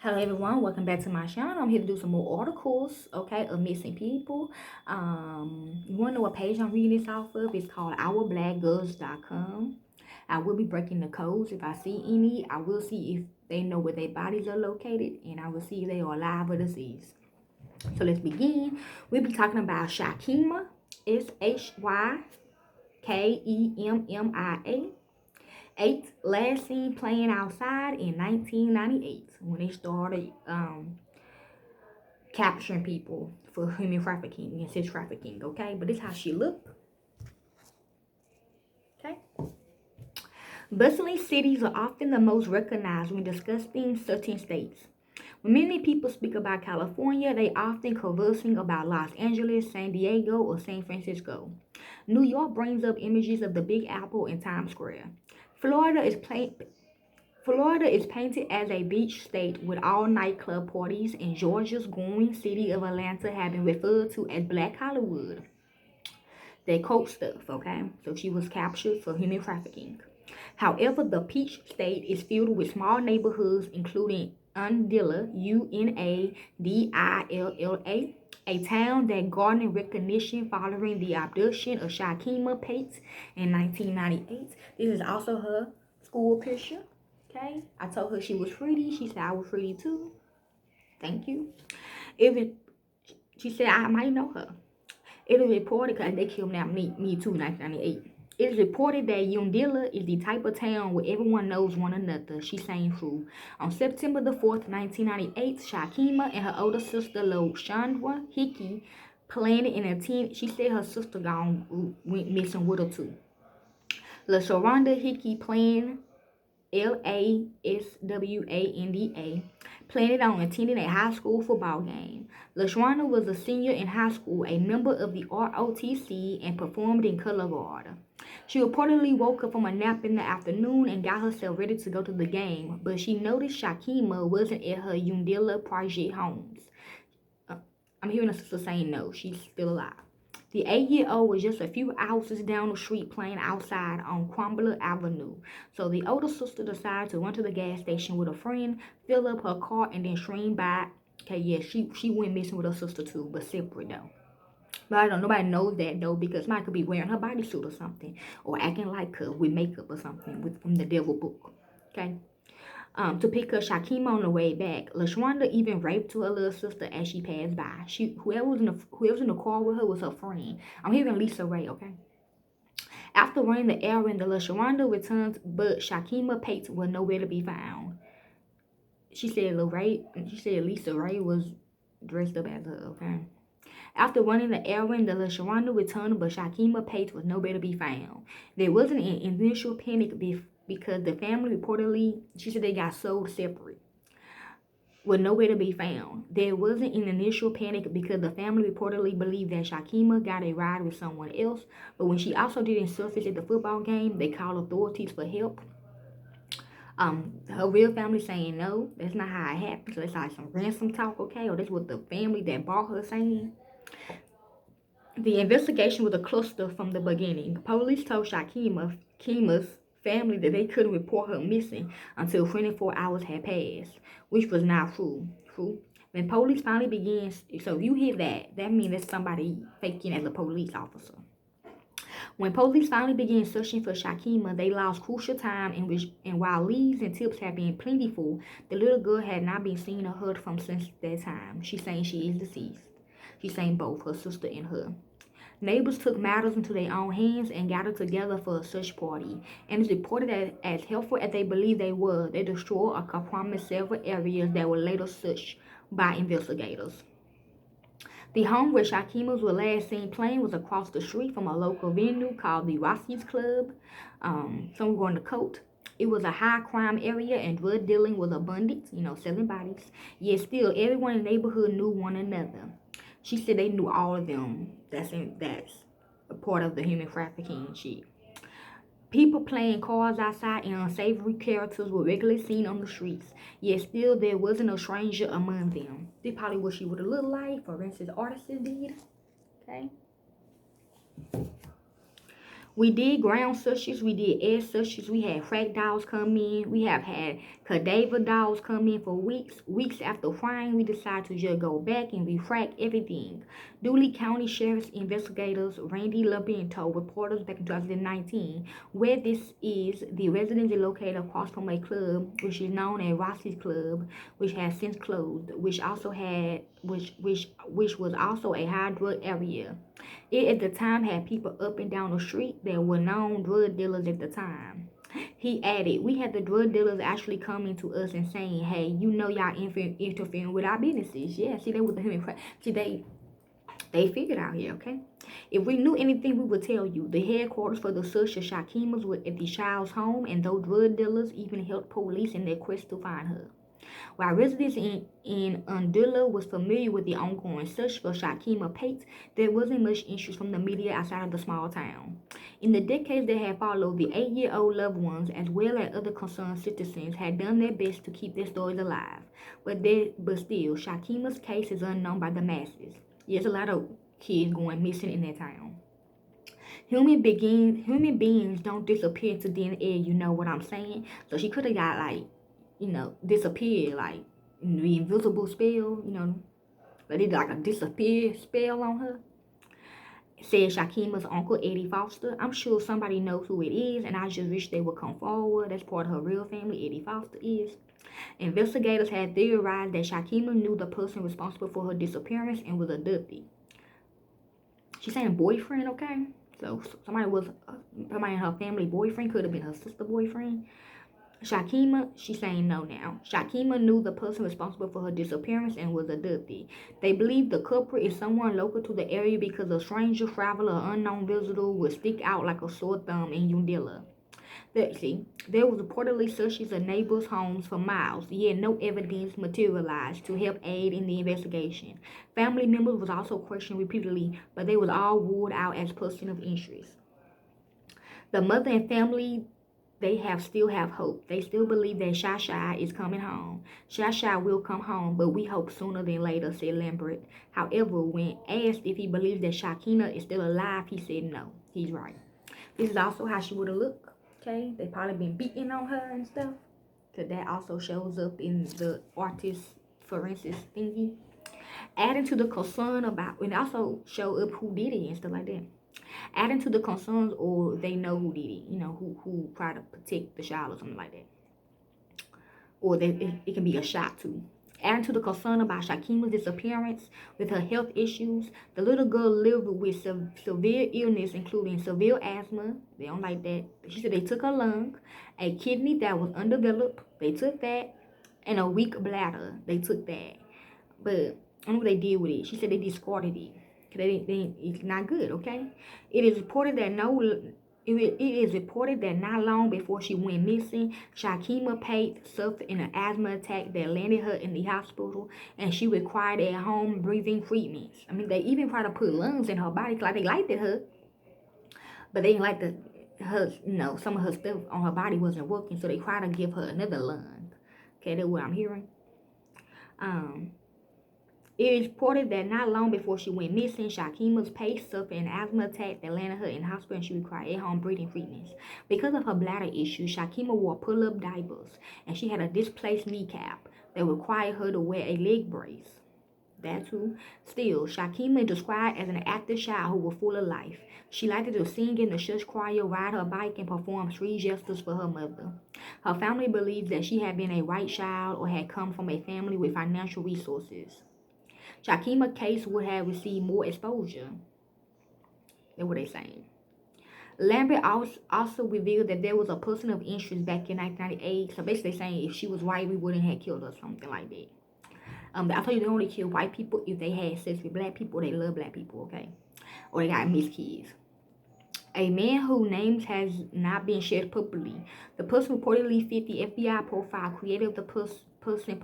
Hello everyone, welcome back to my channel. I'm here to do some more articles, okay, of missing people. You want to know what page I'm reading this off of? It's called ourblackgirls.com. I will be breaking the codes if I see any. I will see if they know where their bodies are located, and I will see if they are alive or deceased. So let's begin. We'll be talking about Shakema. It's Hykemia. 8 last seen playing outside in 1998 when they started capturing people for human trafficking and sex trafficking, okay? But this is how she looked, okay? Bustling cities are often the most recognized when discussing certain states. When many people speak about California, they often conversing about Los Angeles, San Diego, or San Francisco. New York brings up images of the Big Apple and Times Square. Florida is painted as a beach state with all nightclub parties, and Georgia's growing city of Atlanta have been referred to as Black Hollywood. They quote stuff, okay? So she was captured for human trafficking. However, the Peach State is filled with small neighborhoods, including Unadilla, Unadilla, a town that garnered recognition following the abduction of Shakema Pate in 1998. This is also her school picture. Okay, I told her she was pretty. She said I was pretty too. Thank you. She said I might know her. It is reported, because they kidnapped me too in 1998. It is reported that Unadilla is the type of town where everyone knows one another. She's saying true. On September the 4th, 1998, Shakema and her older sister, Chandra Hickey, planned an attempt. She said her sister went missing with her too. Sharonda Hickey planned LASWANDA, planned on attending a high school football game. LaShawana was a senior in high school, a member of the ROTC, and performed in color guard. She reportedly woke up from a nap in the afternoon and got herself ready to go to the game, but she noticed Shakema wasn't at her Unadilla Project homes. I'm hearing her sister saying no, she's still alive. The 8-year-old was just a few houses down the street playing outside on Crumbler Avenue. So the older sister decided to run to the gas station with a friend, fill up her car, and then stream by. Okay, yeah, she went missing with her sister too, but separate though. But I don't nobody knows that though, because somebody could be wearing her bodysuit or something, or acting like her with makeup or something from the devil book. Okay. To pick up Shakema on the way back. LaShawnda even raped her little sister as she passed by. Whoever was in the car with her was her friend. I'm hearing Lisa Ray, okay? After running the errand, the LaShawnda returned, but Shakema Pate was nowhere to be found. She said Lisa Ray was dressed up as her, okay? After running the errand, the LaShawnda returned, but Shakema Pate was nowhere to be found. There wasn't an initial panic because the family reportedly, she said they got sold separate, with nowhere to be found. There wasn't an initial panic because the family reportedly believed that Shakema got a ride with someone else, but when she also didn't surface at the football game, they called authorities for help. Her real family saying no, that's not how it happened. So it's like some ransom talk, okay? Or that's what the family that bought her saying. The investigation was a cluster from the beginning. Police told Shakema's family that they couldn't report her missing until 24 hours had passed, which was not true. When police finally began, so if you hear that means that's somebody faking as a police officer. When police finally began searching for Shakema, they lost crucial time, and while leads and tips had been plentiful, the little girl had not been seen or heard from since that time. She's saying she is deceased. She's saying both her sister and her. Neighbors took matters into their own hands and gathered together for a search party, and it's reported that as helpful as they believed they were, they destroyed or compromised several areas that were later searched by investigators. The home where Shakemas was last seen playing was across the street from a local venue called the Rossi's Club, somewhere on the coast. It was a high crime area and drug dealing was abundant, selling bodies. Yet still, everyone in the neighborhood knew one another. She said they knew all of them. That's a part of the human trafficking shit. People playing cards outside and unsavory characters were regularly seen on the streets. Yet still, there wasn't a stranger among them. This probably what she would have looked like, for instance, artists did. Okay. We did ground searches, we did air searches, we had crack dogs come in, we have had Cadaver dogs come in for weeks. Weeks after frying, we decide to just go back and refract everything. Dooley County Sheriff's investigators Randy Levine told reporters back in 2019 where this is. The residence is located across from a club which is known as Rossi's Club, which has since closed, which was also a high drug area. It at the time had people up and down the street that were known drug dealers at the time. He added, we had the drug dealers actually coming to us and saying, hey, you know y'all interfering with our businesses. Yeah, see, they was him. See, they figured out here, okay? If we knew anything, we would tell you. The headquarters for the search of Shakima's were at the child's home, and those drug dealers even helped police in their quest to find her. While residents in Undula was familiar with the ongoing search for Shakima Pate, there wasn't much interest from the media outside of the small town. In the decades that had followed, the 8-year-old loved ones, as well as other concerned citizens, had done their best to keep their stories alive. But still, Shakima's case is unknown by the masses. There's a lot of kids going missing in that town. Human beings don't disappear into thin air, you know what I'm saying? So she could have got disappeared, like the invisible spell, like they did like a disappear spell on her. Said Shakima's uncle Eddie Foster. I'm sure somebody knows who it is, and I just wish they would come forward. That's part of her real family, Eddie Foster is. Investigators had theorized that Shakima knew the person responsible for her disappearance and was abducted. She's saying boyfriend, okay? So somebody in her family boyfriend, could have been her sister boyfriend. Shakima, she's saying no now. Shakima knew the person responsible for her disappearance and was abducted. They believe the culprit is someone local to the area because a stranger, traveler, or unknown visitor would stick out like a sore thumb in Undilla. There was reportedly searches of neighbors' homes for miles, yet no evidence materialized to help aid in the investigation. Family members was also questioned repeatedly, but they was all ruled out as person of interest. The mother and family still have hope. They still believe that Shasha is coming home. Shasha will come home, but we hope sooner than later, said Lambert. However, when asked if he believes that Shakina is still alive, he said no. He's right. This is also how she would have looked. Okay, they probably been beating on her and stuff. Cause that also shows up in the artist forensics thingy. Adding to the concern about, and also show up who did it and stuff like that. Adding to the concerns, or they know who did it, who tried to protect the child or something like that. Or it can be a shot too. Adding to the concern about Shakima's disappearance with her health issues, the little girl lived with severe illness, including severe asthma. They don't like that. She said they took her lung, a kidney that was undeveloped. They took that, and a weak bladder. They took that. But I don't know what they did with it. She said they discarded it. It's not good, okay? It is reported that not long before she went missing, Shakima Pate suffered an asthma attack that landed her in the hospital, and she required at-home breathing treatments. I mean, they even tried to put lungs in her body, like they liked her, but they didn't like some of her stuff on her body wasn't working, so they tried to give her another lung. Okay, that's what I'm hearing. It is reported that not long before she went missing, Shakima's Pate suffered an asthma attack that landed her in the hospital, and she required at-home breathing treatments. Because of her bladder issues, Shakima wore pull-up diapers, and she had a displaced kneecap that required her to wear a leg brace. That too. Still, Shakima is described as an active child who was full of life. She liked to sing in the church choir, ride her bike, and perform street gestures for her mother. Her family believes that she had been a white child or had come from a family with financial resources. Shakima's case would have received more exposure. That's what they're saying. Lambert also revealed that there was a person of interest back in 1998. So basically saying if she was white, we wouldn't have killed her, something like that. I told you they only kill white people if they had sex with black people. They love black people, okay? Or they got mixed kids. A man whose name has not been shared publicly. The person reportedly fit the FBI profile created of the person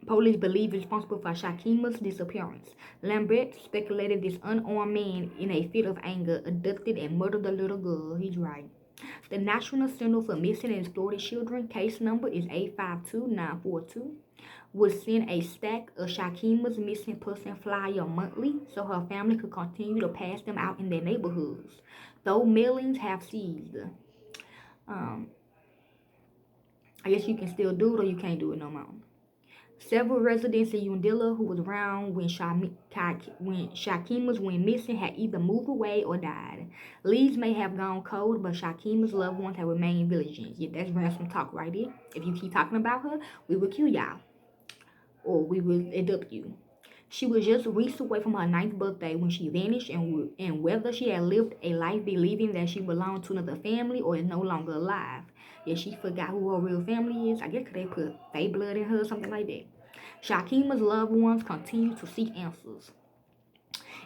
Police believe responsible for Shakima's disappearance. Lambert speculated this unarmed man, in a fit of anger, abducted and murdered the little girl. He's right. The National Center for Missing and Exploited Children, case number is 852-942, would send a stack of Shakima's missing person flyer monthly so her family could continue to pass them out in their neighborhoods, though mailings have ceased. Um, I guess you can still do it or you can't do it no more. Several residents in Undilla who was around when Shakimas went missing had either moved away or died. Leads may have gone cold, but Shakima's loved ones have remained vigilant. Yeah, that's ransom talk right there. If you keep talking about her, we will kill y'all or we will abduct you. She was just weeks away from her ninth birthday when she vanished, and whether she had lived a life believing that she belonged to another family or is no longer alive. Yeah, she forgot who her real family is. I guess 'cause they put fake blood in her or something like that. Shakima's loved ones continue to seek answers.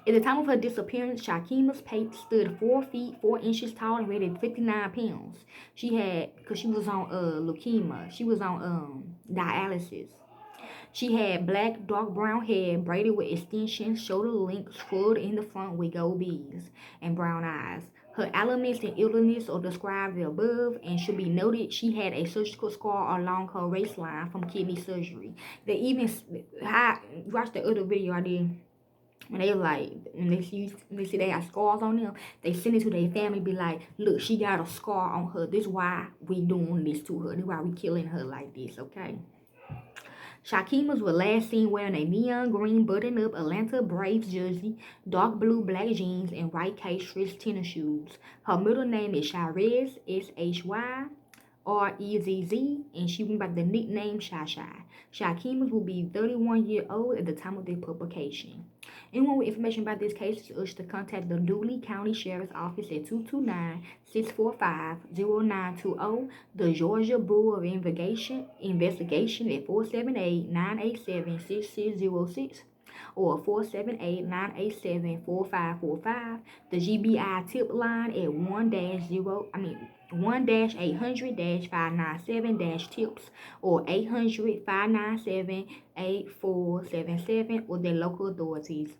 At the time of her disappearance, Shakima's Pate stood 4 feet 4 inches tall and weighed 59 pounds. She had, because she was on leukemia, she was on dialysis. She had black, dark brown hair braided with extensions, shoulder lengths, furled in the front with gold beads, and brown eyes. Her ailments and illness are described above, and should be noted she had a surgical scar along her waistline from kidney surgery. They even watched the other video I did. When they like, when they see they got scars on them, they send it to their family, be like, look, she got a scar on her. This is why we doing this to her. This is why we killing her like this, okay? Shakimas was last seen wearing a neon green button-up Atlanta Braves jersey, dark blue black jeans, and white case-stretch tennis shoes. Her middle name is Shyrez, Shyrezz, and she went by the nickname Shy Shy. Shakimas will be 31 years old at the time of this publication. Anyone with information about this case is urged to contact the Dooley County Sheriff's Office at 229-645-0920, the Georgia Bureau of Investigation at 478-987-6606 or 478-987-4545, the GBI tip line at 1-800-597-tips or 800-597-8477 or their local authorities.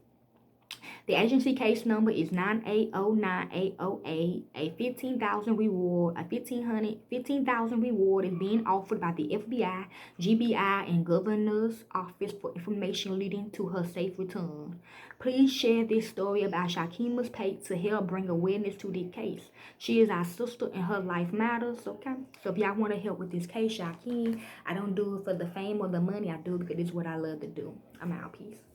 The agency case number is 9809808. A 15,000 reward, a 15,000 reward is being offered by the FBI, GBI, and Governor's Office for information leading to her safe return. Please share this story about Shakima's Pate to help bring awareness to this case. She is our sister and her life matters, okay? So if y'all want to help with this case, y'all can. I don't do it for the fame or the money. I do it because it's what I love to do. I'm out. Peace.